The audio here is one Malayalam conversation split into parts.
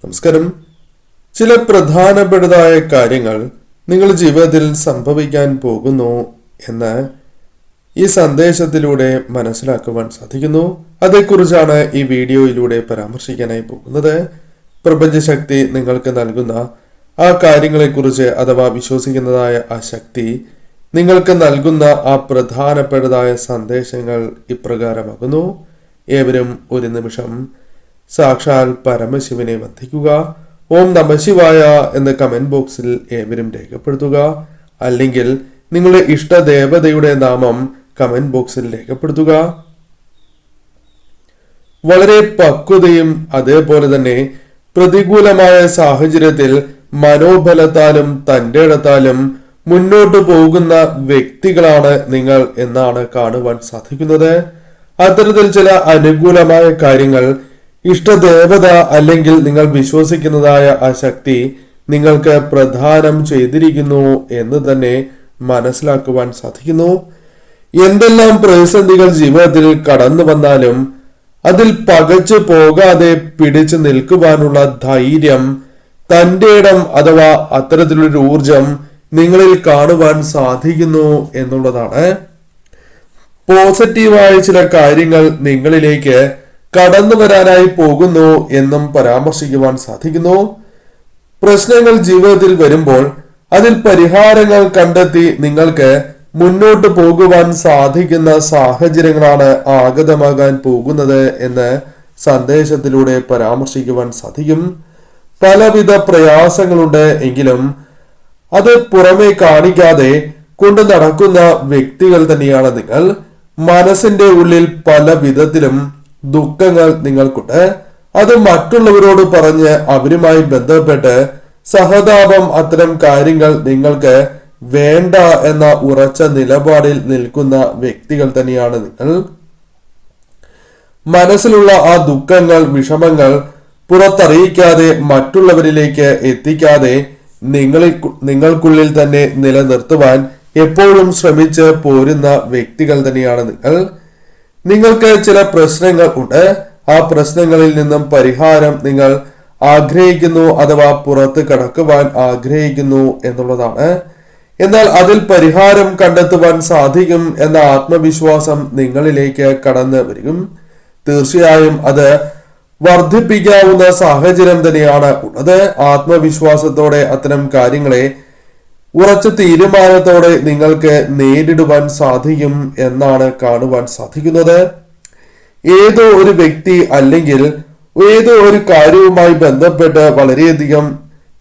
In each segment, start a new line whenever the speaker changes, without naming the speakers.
നമസ്കാരം. ചില പ്രധാനപ്പെട്ടതായ കാര്യങ്ങൾ നിങ്ങൾ ജീവിതത്തിൽ സംഭവിക്കാൻ പോകുന്നു എന്ന് ഈ സന്ദേശത്തിലൂടെ മനസ്സിലാക്കുവാൻ സാധിക്കുന്നു. അതേക്കുറിച്ചാണ് ഈ വീഡിയോയിലൂടെ പരാമർശിക്കാനായി പോകുന്നത്. പ്രപഞ്ചശക്തി നിങ്ങൾക്ക് നൽകുന്ന ആ കാര്യങ്ങളെക്കുറിച്ച് അഥവാ വിശ്വസിക്കുന്നതായ ആ ശക്തി നിങ്ങൾക്ക് നൽകുന്ന ആ പ്രധാനപ്പെട്ടതായ സന്ദേശങ്ങൾ ഇപ്രകാരമാകുന്നു. ഏവരും ഒരു നിമിഷം സാക്ഷാൽ പരമശിവനെ വന്ദിക്കുക. ഓം നമഃശിവായ എന്ന് കമന്റ് ബോക്സിൽ ഏവരും രേഖപ്പെടുത്തുക. അല്ലെങ്കിൽ നിങ്ങളുടെ ഇഷ്ടദേവതയുടെ നാമം കമന്റ് ബോക്സിൽ രേഖപ്പെടുത്തുക. വളരെ പക്വതയും അതേപോലെ തന്നെ പ്രതികൂലമായ സാഹചര്യത്തിൽ മനോബലത്താലും തന്റെ ഇടത്താലും മുന്നോട്ടു പോകുന്ന വ്യക്തികളാണ് നിങ്ങൾ എന്നാണ് കാണുവാൻ സാധിക്കുന്നത്. അത്തരത്തിൽ ചില അനുകൂലമായ കാര്യങ്ങൾ ഇഷ്ടദേവത അല്ലെങ്കിൽ നിങ്ങൾ വിശ്വസിക്കുന്നതായ ആ ശക്തി നിങ്ങൾക്ക് പ്രദാനം ചെയ്തിരിക്കുന്നു എന്ന് തന്നെ മനസ്സിലാക്കുവാൻ സാധിക്കുന്നു. എന്തെല്ലാം പ്രതിസന്ധികൾ ജീവിതത്തിൽ കടന്നു വന്നാലും അതിൽ പകച്ചു പോകാതെ പിടിച്ചു നിൽക്കുവാനുള്ള ധൈര്യം, തന്റെ ഇടം അഥവാ അത്തരത്തിലൊരു ഊർജം നിങ്ങളിൽ കാണുവാൻ സാധിക്കുന്നു എന്നുള്ളതാണ്. പോസിറ്റീവായ ചില കാര്യങ്ങൾ നിങ്ങളിലേക്ക് കടന്നു വരാനായി പോകുന്നു എന്നും പരാമർശിക്കുവാൻ സാധിക്കുന്നു. പ്രശ്നങ്ങൾ ജീവിതത്തിൽ വരുമ്പോൾ അതിൽ പരിഹാരങ്ങൾ കണ്ടെത്തി നിങ്ങൾക്ക് മുന്നോട്ട് പോകുവാൻ സാധിക്കുന്ന സാഹചര്യങ്ങളാണ് ആഗതമാകാൻ പോകുന്നത് എന്ന് സന്ദേശത്തിലൂടെ പരാമർശിക്കുവാൻ സാധിക്കും. പലവിധ പ്രയാസങ്ങളുണ്ട് എങ്കിലും അത് പുറമെ കാണിക്കാതെ കൊണ്ടു നടക്കുന്ന വ്യക്തികൾ തന്നെയാണ് നിങ്ങൾ. മനസ്സിന്റെ ഉള്ളിൽ പല വിധത്തിലും ദുഃഖങ്ങൾ നിങ്ങൾക്കുണ്ട്. അത് മറ്റുള്ളവരോട് പറഞ്ഞ് അവരുമായി ബന്ധപ്പെട്ട് സഹതാപം, അത്തരം കാര്യങ്ങൾ നിങ്ങൾക്ക് വേണ്ട എന്ന ഉറച്ച നിലപാടിൽ നിൽക്കുന്ന വ്യക്തികൾ തന്നെയാണ് നിങ്ങൾ. മനസ്സിലുള്ള ആ ദുഃഖങ്ങൾ, വിഷമങ്ങൾ പുറത്തറിയിക്കാതെ മറ്റുള്ളവരിലേക്ക് എത്തിക്കാതെ നിങ്ങൾക്കുള്ളിൽ തന്നെ നിലനിർത്തുവാൻ എപ്പോഴും ശ്രമിച്ച് പോരുന്ന വ്യക്തികൾ തന്നെയാണ് നിങ്ങൾ. നിങ്ങൾക്ക് ചില പ്രശ്നങ്ങൾ ഉണ്ട്. ആ പ്രശ്നങ്ങളിൽ നിന്നും പരിഹാരം നിങ്ങൾ ആഗ്രഹിക്കുന്നു അഥവാ പുറത്ത് കടക്കുവാൻ ആഗ്രഹിക്കുന്നു എന്നുള്ളതാണ്. എന്നാൽ അതിൽ പരിഹാരം കണ്ടെത്തുവാൻ സാധിക്കും എന്ന ആത്മവിശ്വാസം നിങ്ങളിലേക്ക് കടന്നു വരും. തീർച്ചയായും അത് വർദ്ധിപ്പിക്കാവുന്ന സാഹചര്യം തന്നെയാണ് ഉള്ളത്. ആത്മവിശ്വാസത്തോടെ അത്തരം കാര്യങ്ങളെ ഉറച്ച തീരുമാനത്തോടെ നിങ്ങൾക്ക് നേരിടുവാൻ സാധിക്കും എന്നാണ് കാണുവാൻ സാധിക്കുന്നത്. ഏതോ ഒരു വ്യക്തി അല്ലെങ്കിൽ ഏതോ ഒരു കാര്യവുമായി ബന്ധപ്പെട്ട് വളരെയധികം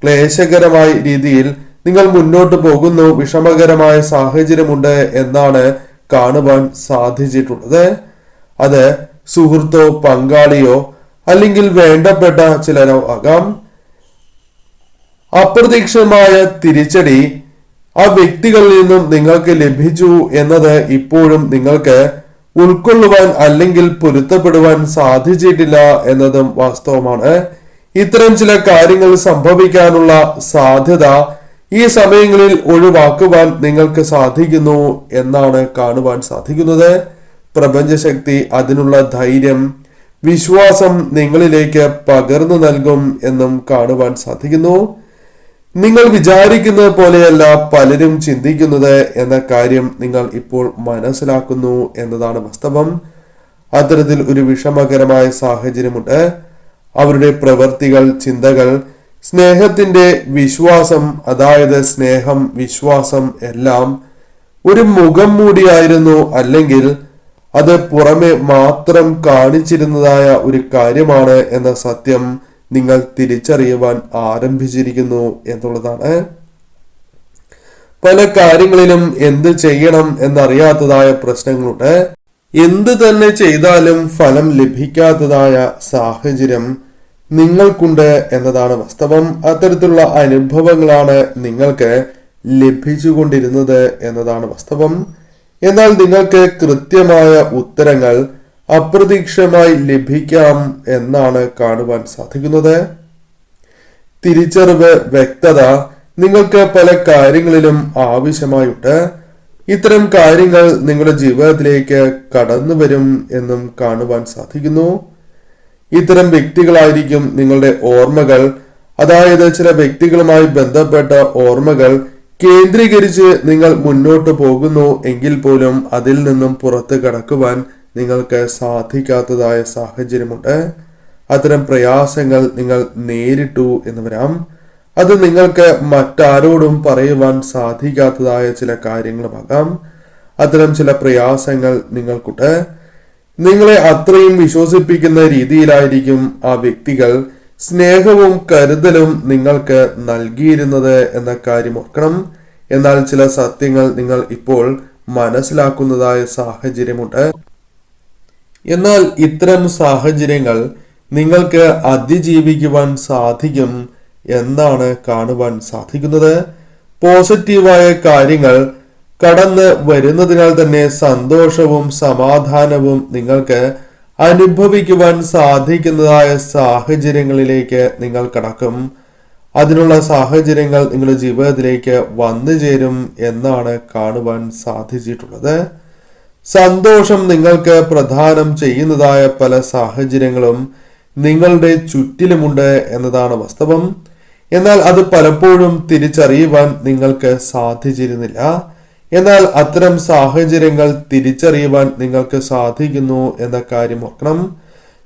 ക്ലേശകരമായ രീതിയിൽ നിങ്ങൾ മുന്നോട്ട് പോകുന്നു, വിഷമകരമായ സാഹചര്യമുണ്ട് എന്നാണ് കാണുവാൻ സാധിച്ചിട്ടുള്ളത്. അത് സുഹൃത്തോ പങ്കാളിയോ അല്ലെങ്കിൽ വേണ്ടപ്പെട്ട ചിലരോ ആകാം. അപ്രതീക്ഷിതമായ തിരിച്ചടി ആ വ്യക്തികളിൽ നിന്നും നിങ്ങൾക്ക് ലഭിച്ചു എന്നത് ഇപ്പോഴും നിങ്ങൾക്ക് ഉൾക്കൊള്ളുവാൻ അല്ലെങ്കിൽ പൊരുത്തപ്പെടുവാൻ സാധിച്ചിട്ടില്ല എന്നതും വാസ്തവമാണ്. ഇത്തരം ചില കാര്യങ്ങൾ സംഭവിക്കാനുള്ള സാധ്യത ഈ സമയങ്ങളിൽ ഒഴിവാക്കുവാൻ നിങ്ങൾക്ക് സാധിക്കുന്നു എന്നാണ് കാണുവാൻ സാധിക്കുന്നത്. പ്രപഞ്ചശക്തി അതിനുള്ള ധൈര്യം, വിശ്വാസം നിങ്ങളിലേക്ക് പകർന്നു നൽകും എന്നും കാണുവാൻ സാധിക്കുന്നു. നിങ്ങൾ വിചാരിക്കുന്നത് പോലെയല്ല പലരും ചിന്തിക്കുന്നത് എന്ന കാര്യം നിങ്ങൾ ഇപ്പോൾ മനസ്സിലാക്കുന്നു എന്നതാണ് വാസ്തവം. അത്തരത്തിൽ ഒരു വിഷമകരമായ സാഹചര്യമുണ്ട്. അവരുടെ പ്രവൃത്തികൾ, ചിന്തകൾ, സ്നേഹത്തിന്റെ വിശ്വാസം, അതായത് സ്നേഹം, വിശ്വാസം എല്ലാം ഒരു മുഖം മൂടിയായിരുന്നു, അല്ലെങ്കിൽ അത് പുറമെ മാത്രം കാണിച്ചിരുന്നതായ ഒരു കാര്യമാണ് എന്ന സത്യം നിങ്ങൾ തിരിച്ചറിയുവാൻ ആരംഭിച്ചിരിക്കുന്നു എന്നുള്ളതാണ്. പല കാര്യങ്ങളിലും എന്ത് ചെയ്യണം എന്നറിയാത്തതായ പ്രശ്നങ്ങളുണ്ട്. എന്ത് തന്നെ ചെയ്താലും ഫലം ലഭിക്കാത്തതായ സാഹചര്യം നിങ്ങൾക്കുണ്ട് എന്നതാണ് വാസ്തവം. അത്തരത്തിലുള്ള അനുഭവങ്ങളാണ് നിങ്ങൾക്ക് ലഭിച്ചുകൊണ്ടിരുന്നത് എന്നതാണ് വാസ്തവം. എന്നാൽ നിങ്ങൾക്ക് കൃത്യമായ ഉത്തരങ്ങൾ അപ്രതീക്ഷിതമായി ലഭിക്കാം എന്നാണ് കാണുവാൻ സാധിക്കുന്നത്. തിരിച്ചറിവ്, വ്യക്തത നിങ്ങൾക്ക് പല കാര്യങ്ങളിലും ആവശ്യമായുണ്ട്. ഇത്തരം കാര്യങ്ങൾ നിങ്ങളുടെ ജീവിതത്തിലേക്ക് കടന്നു വരും എന്നും കാണുവാൻ സാധിക്കുന്നു. ഇത്തരം വ്യക്തികളായിരിക്കും നിങ്ങളുടെ ഓർമ്മകൾ, അതായത് ചില വ്യക്തികളുമായി ബന്ധപ്പെട്ട ഓർമ്മകൾ കേന്ദ്രീകരിച്ച് നിങ്ങൾ മുന്നോട്ട് പോകുന്നു എങ്കിൽ പോലും അതിൽ നിന്നും പുറത്ത് കടക്കുവാൻ നിങ്ങൾക്ക് സാധിക്കാത്തതായ സാഹചര്യമുണ്ട്. അത്തരം പ്രയാസങ്ങൾ നിങ്ങൾ നേരിട്ടു എന്ന് വരാം. അത് നിങ്ങൾക്ക് മറ്റാരോടും പറയുവാൻ സാധിക്കാത്തതായ ചില കാര്യങ്ങളുമാകാം. അത്തരം ചില പ്രയാസങ്ങൾ നിങ്ങൾക്കുണ്ട്. നിങ്ങളെ അത്രയും വിശ്വസിപ്പിക്കുന്ന രീതിയിലായിരിക്കും ആ വ്യക്തികൾ സ്നേഹവും കരുതലും നിങ്ങൾക്ക് നൽകിയിരുന്നത് എന്ന കാര്യം ഓർക്കണം. എന്നാൽ ചില സത്യങ്ങൾ നിങ്ങൾ ഇപ്പോൾ മനസ്സിലാക്കുന്നതായ സാഹചര്യമുണ്ട്. എന്നാൽ ഇത്തരം സാഹചര്യങ്ങൾ നിങ്ങൾക്ക് അതിജീവിക്കുവാൻ സാധിക്കും എന്നാണ് കാണുവാൻ സാധിക്കുന്നത്. പോസിറ്റീവായ കാര്യങ്ങൾ കടന്ന് വരുന്നതിനാൽ തന്നെ സന്തോഷവും സമാധാനവും നിങ്ങൾക്ക് അനുഭവിക്കുവാൻ സാധിക്കുന്നതായ സാഹചര്യങ്ങളിലേക്ക് നിങ്ങൾ കടക്കും. അതിനുള്ള സാഹചര്യങ്ങൾ നിങ്ങളുടെ ജീവിതത്തിലേക്ക് വന്നു ചേരും എന്നാണ് കാണുവാൻ സാധിച്ചിട്ടുള്ളത്. സന്തോഷം നിങ്ങൾക്ക് പ്രദാനം ചെയ്യുന്നതായ പല സാഹചര്യങ്ങളും നിങ്ങളുടെ ചുറ്റിലുമുണ്ട് എന്നതാണ് വാസ്തവം. എന്നാൽ അത് പലപ്പോഴും തിരിച്ചറിയുവാൻ നിങ്ങൾക്ക് സാധിച്ചിരുന്നില്ല. എന്നാൽ അത്തരം സാഹചര്യങ്ങൾ തിരിച്ചറിയുവാൻ നിങ്ങൾക്ക് സാധിക്കുന്നു എന്ന കാര്യം ഓർക്കണം.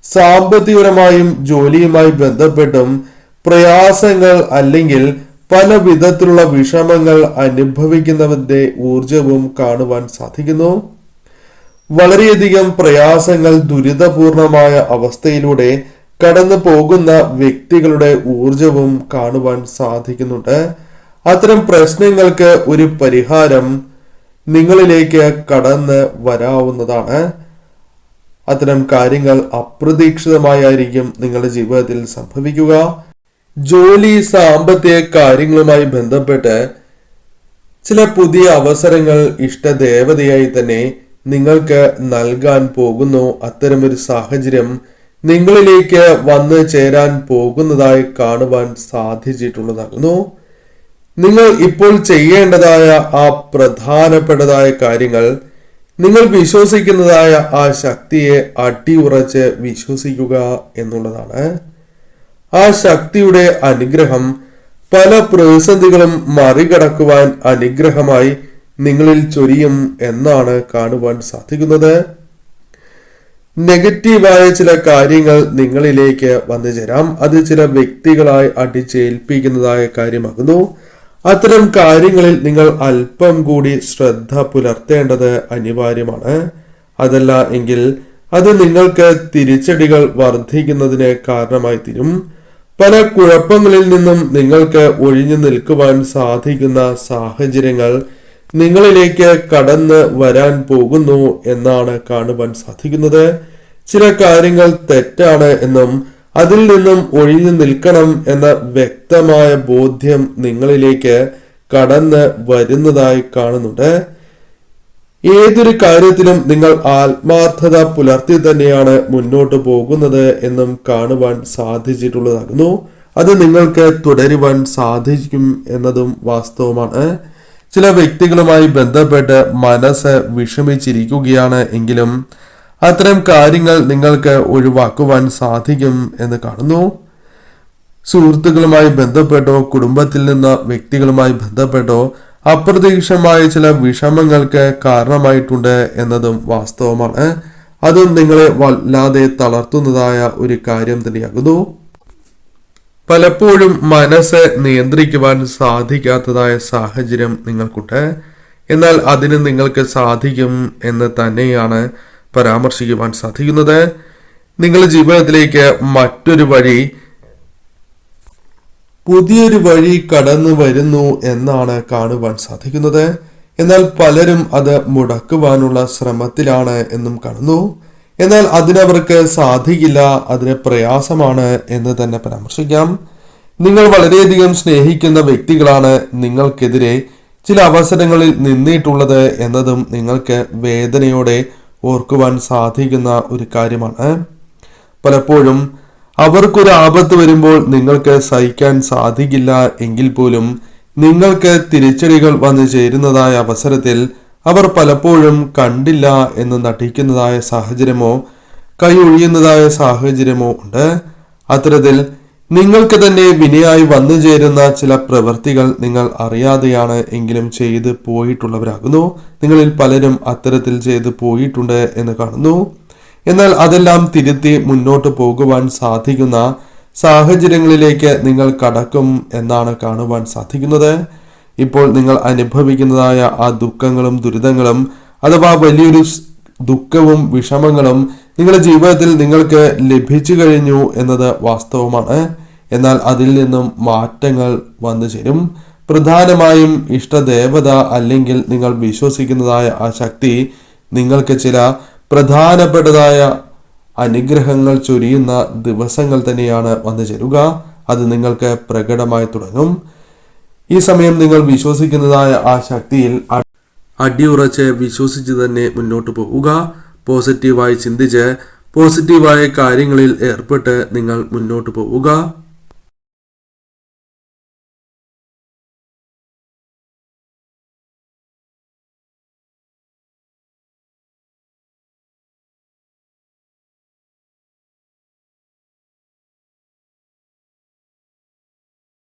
സാമ്പത്തികപരമായും ജോലിയുമായി ബന്ധപ്പെട്ടും പ്രയാസങ്ങൾ അല്ലെങ്കിൽ പല വിധത്തിലുള്ള വിഷമങ്ങൾ അനുഭവിക്കുന്നവരുടെ ഊർജവും കാണുവാൻ സാധിക്കുന്നു. വളരെയധികം പ്രയാസങ്ങൾ, ദുരിതപൂർണമായ അവസ്ഥയിലൂടെ കടന്നു പോകുന്ന വ്യക്തികളുടെ ഊർജവും കാണുവാൻ സാധിക്കുന്നുണ്ട്. അത്തരം പ്രശ്നങ്ങൾക്ക് ഒരു പരിഹാരം നിങ്ങളിലേക്ക് കടന്ന് വരാവുന്നതാണ്. അത്തരം കാര്യങ്ങൾ അപ്രതീക്ഷിതമായിരിക്കും നിങ്ങളുടെ ജീവിതത്തിൽ സംഭവിക്കുക. ജോലി, സാമ്പത്തിക കാര്യങ്ങളുമായി ബന്ധപ്പെട്ട് ചില പുതിയ അവസരങ്ങൾ ഇഷ്ടദേവതയായി തന്നെ നിങ്ങൾക്ക് നൽകാൻ പോകുന്നു. അത്തരമൊരു സാഹചര്യം നിങ്ങളിലേക്ക് വന്നു ചേരാൻ പോകുന്നതായി കാണുവാൻ സാധിച്ചിട്ടുള്ളതാകുന്നു. നിങ്ങൾ ഇപ്പോൾ ചെയ്യേണ്ടതായ ആ പ്രധാനപ്പെട്ടതായ കാര്യങ്ങൾ, നിങ്ങൾ വിശ്വസിക്കുന്നതായ ആ ശക്തിയെ അടിയുറച്ച് വിശ്വസിക്കുക എന്നുള്ളതാണ്. ആ ശക്തിയുടെ അനുഗ്രഹം പല പ്രതിസന്ധികളും മറികടക്കുവാൻ അനുഗ്രഹമായി നിങ്ങളിൽ ചൊരിയും എന്നാണ് കാണുവാൻ സാധിക്കുന്നത്. നെഗറ്റീവായ ചില കാര്യങ്ങൾ നിങ്ങളിലേക്ക് വന്നു ചേരാം. അത് ചില വ്യക്തികളായി അടിച്ചേൽപ്പിക്കുന്നതായ കാര്യമാകുന്നു. അത്തരം കാര്യങ്ങളിൽ നിങ്ങൾ അല്പം കൂടി ശ്രദ്ധ പുലർത്തേണ്ടത് അനിവാര്യമാണ്. അതല്ല എങ്കിൽ അത് നിങ്ങൾക്ക് തിരിച്ചടികൾ വർദ്ധിക്കുന്നതിന് കാരണമായി തീരും. പല കുഴപ്പങ്ങളിൽ നിന്നും നിങ്ങൾക്ക് ഒഴിഞ്ഞു നിൽക്കുവാൻ സാധിക്കുന്ന സാഹചര്യങ്ങൾ നിങ്ങളിലേക്ക് കടന്ന് വരാൻ പോകുന്നു എന്നാണ് കാണുവാൻ സാധിക്കുന്നത്. ചില കാര്യങ്ങൾ തെറ്റാണ് എന്നും അതിൽ നിന്നും ഒഴിഞ്ഞു നിൽക്കണം എന്ന വ്യക്തമായ ബോധ്യം നിങ്ങളിലേക്ക് കടന്ന് വരുന്നതായി കാണുന്നുണ്ട്. ഏതൊരു കാര്യത്തിലും നിങ്ങൾ ആത്മാർത്ഥത പുലർത്തി തന്നെയാണ് മുന്നോട്ട് പോകുന്നത് എന്നും കാണുവാൻ സാധിച്ചിട്ടുള്ളതാകുന്നു. അത് നിങ്ങൾക്ക് തുടരുവാൻ സാധിക്കും എന്നതും വാസ്തവമാണ്. ചില വ്യക്തികളുമായി ബന്ധപ്പെട്ട് മനസ്സ് വിഷമിച്ചിരിക്കുകയാണ് എങ്കിലും അത്തരം കാര്യങ്ങൾ നിങ്ങൾക്ക് ഒഴിവാക്കുവാൻ സാധിക്കും എന്ന് കാണുന്നു. സുഹൃത്തുക്കളുമായി ബന്ധപ്പെട്ടോ കുടുംബത്തിൽ നിന്ന് വ്യക്തികളുമായി ബന്ധപ്പെട്ടോ അപ്രതീക്ഷിതമായ ചില വിഷമങ്ങൾക്ക് കാരണമായിട്ടുണ്ട് എന്നതും വാസ്തവമാണ്. അതും നിങ്ങളെ വല്ലാതെ തളർത്തുന്നതായ ഒരു കാര്യം തന്നെയാകുന്നു. പലപ്പോഴും മനസ്സ് നിയന്ത്രിക്കുവാൻ സാധിക്കാത്തതായ സാഹചര്യം നിങ്ങൾക്കുണ്ട്. എന്നാൽ അതിന് നിങ്ങൾക്ക് സാധിക്കും എന്ന് തന്നെയാണ് പരാമർശിക്കുവാൻ സാധിക്കുന്നത്. നിങ്ങളുടെ ജീവിതത്തിലേക്ക് മറ്റൊരു വഴി, പുതിയൊരു വഴി കടന്നു വരുന്നു എന്നാണ് കാണുവാൻ സാധിക്കുന്നത്. എന്നാൽ പലരും അത് മുടക്കുവാനുള്ള ശ്രമത്തിലാണ് എന്നും കാണുന്നു. എന്നാൽ അതിനവർക്ക് സാധിക്കില്ല, അതിന് പ്രയാസമാണ് എന്ന് തന്നെ പരാമർശിക്കാം. നിങ്ങൾ വളരെയധികം സ്നേഹിക്കുന്ന വ്യക്തികളാണ് നിങ്ങൾക്കെതിരെ ചില അവസരങ്ങളിൽ നിന്നിട്ടുള്ളത് എന്നതും നിങ്ങൾക്ക് വേദനയോടെ ഓർക്കുവാൻ സാധിക്കുന്ന ഒരു കാര്യമാണ്. പലപ്പോഴും അവർക്കൊരു ആപത്ത് വരുമ്പോൾ നിങ്ങൾക്ക് സഹിക്കാൻ സാധിക്കില്ല എങ്കിൽ പോലും നിങ്ങൾക്ക് തിരിച്ചടികൾ വന്നു ചേരുന്നതായ അവസരത്തിൽ അവർ പലപ്പോഴും കണ്ടില്ല എന്ന് നടിക്കുന്നതായ സാഹചര്യമോ കൈ ഒഴിയുന്നതായ സാഹചര്യമോ ഉണ്ട്. അത്തരത്തിൽ നിങ്ങൾക്ക് തന്നെ വിനയായി വന്നു ചേരുന്ന ചില പ്രവൃത്തികൾ നിങ്ങൾ അറിയാതെയാണ് എങ്കിലും ചെയ്ത് പോയിട്ടുള്ളവരാകുന്നു. നിങ്ങളിൽ പലരും അത്തരത്തിൽ ചെയ്ത് പോയിട്ടുണ്ട് എന്ന് കാണുന്നു. എന്നാൽ അതെല്ലാം തിരുത്തി മുന്നോട്ട് പോകുവാൻ സാധിക്കുന്ന സാഹചര്യങ്ങളിലേക്ക് നിങ്ങൾ കടക്കും എന്നാണ് കാണുവാൻ സാധിക്കുന്നത്. ഇപ്പോൾ നിങ്ങൾ അനുഭവിക്കുന്നതായ ആ ദുഃഖങ്ങളും ദുരിതങ്ങളും അഥവാ വലിയൊരു ദുഃഖവും വിഷമങ്ങളും നിങ്ങളുടെ ജീവിതത്തിൽ നിങ്ങൾക്ക് ലഭിച്ചു കഴിഞ്ഞു എന്നത് വാസ്തവമാണ്. എന്നാൽ അതിൽ നിന്നും മാറ്റങ്ങൾ വന്നു ചേരും. പ്രധാനമായും ഇഷ്ടദേവത അല്ലെങ്കിൽ നിങ്ങൾ വിശ്വസിക്കുന്നതായ ആ ശക്തി നിങ്ങൾക്ക് ചില പ്രധാനപ്പെട്ടതായ അനുഗ്രഹങ്ങൾ ചൊരിയുന്ന ദിവസങ്ങൾ തന്നെയാണ് വന്നു ചേരുക. അത് നിങ്ങൾക്ക് പ്രകടമായി തുടങ്ങും. ഈ സമയം നിങ്ങൾ വിശ്വസിക്കുന്നതായ ആ ശക്തിയിൽ അടിയുറച്ച് വിശ്വസിച്ച് തന്നെ മുന്നോട്ട് പോവുക. പോസിറ്റീവായി ചിന്തിച്ച് പോസിറ്റീവായ കാര്യങ്ങളിൽ ഏർപ്പെട്ട് നിങ്ങൾ മുന്നോട്ട് പോവുക.